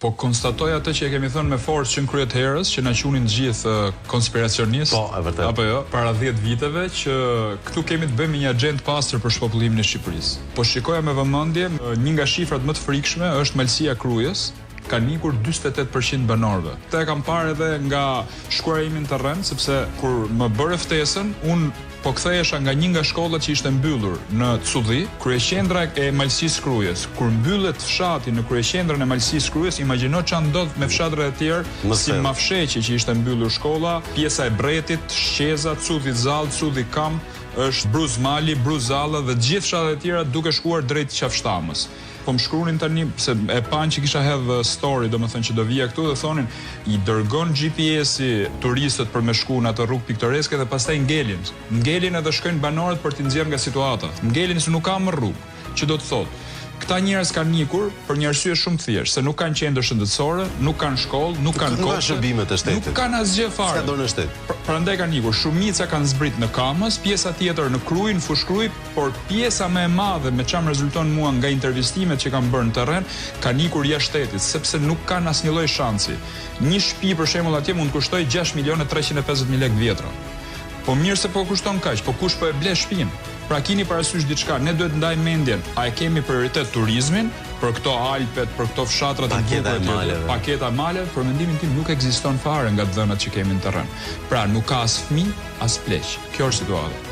Po konstatoj atë që e kemi thënë me forcë që në kryet herës, që na qunin të gjithë konspiracionist. Po, e vërtet. Apo jo, para 10 viteve që këtu kemi të bëjmë një agent pastër për shpopullimin e Shqipërisë. Po shikoja me vëmendje, një nga shifrat më të frikshme është Malësia Krujës. Ka nikur 48% banorëve. Këtë e kam parë edhe nga shkuara ime në terren, sepse kur më bëre ftesën, unë po kthehesha nga një nga shkollat që ishte mbyllur në Culli, kryeqendra e Malësisë Krujës. Kur mbyllet fshati në kryeqendrën e Malësisë Krujës, imagjino ç'a ndodh me fshatrat e tjerë, si Mafsheqi që ishte mbyllur shkolla, pjesa e Bretit, Shqeza, Culli Zall, Culli Kam, është Bruzmali, Bruzalla dhe të gjithë fshatrat e tjera duke shkuar drejt Qafshtamës. Po më shkruanin tani se e panë që kisha hedhë story, domethënë që do vija këtu dhe thonin i dërgon GPS-i turistët për me shku në atë rrugë piktoreske dhe pastaj ngelin. Ngelin edhe shkojnë banorët për t'i nxjerrë nga situata. Ngelin se nuk ka më rrugë, që do të thotë këta njerëz kanë ikur për një arsye shumë thjeshtë, se nuk kanë qendër shëndetësore, nuk kanë shkollë, nuk kanë kohë, shërbimet e shtetit. Nuk kanë asgjë fare. Ska dorë në shtet. Prandaj kanë ikur. Shumica kanë zbrit në Kamës, pjesa tjetër në Krujë, në Fushkruj, por pjesa më e madhe me çam rezulton mua nga intervistimet që kam bërë në terren, kanë ikur jashtë shtetit, sepse nuk kanë asnjë lloj shansi. Një shtëpi për shembull atje mund të kushtoj 6.350.000 lekë vjetra. Po mirë se po kushton kaq, po kush po e ble shtëpinë? Pra keni parasysh diçka, ne duhet ndajmë mendjen, a e kemi prioritet turizmin për këto Alpet, për këto fshatra të bukura, paketa maleve, për mendimin tim nuk ekziston fare nga dhënat që kemi në terren. Pra nuk ka as fëmijë, as pleq. Kjo është situata.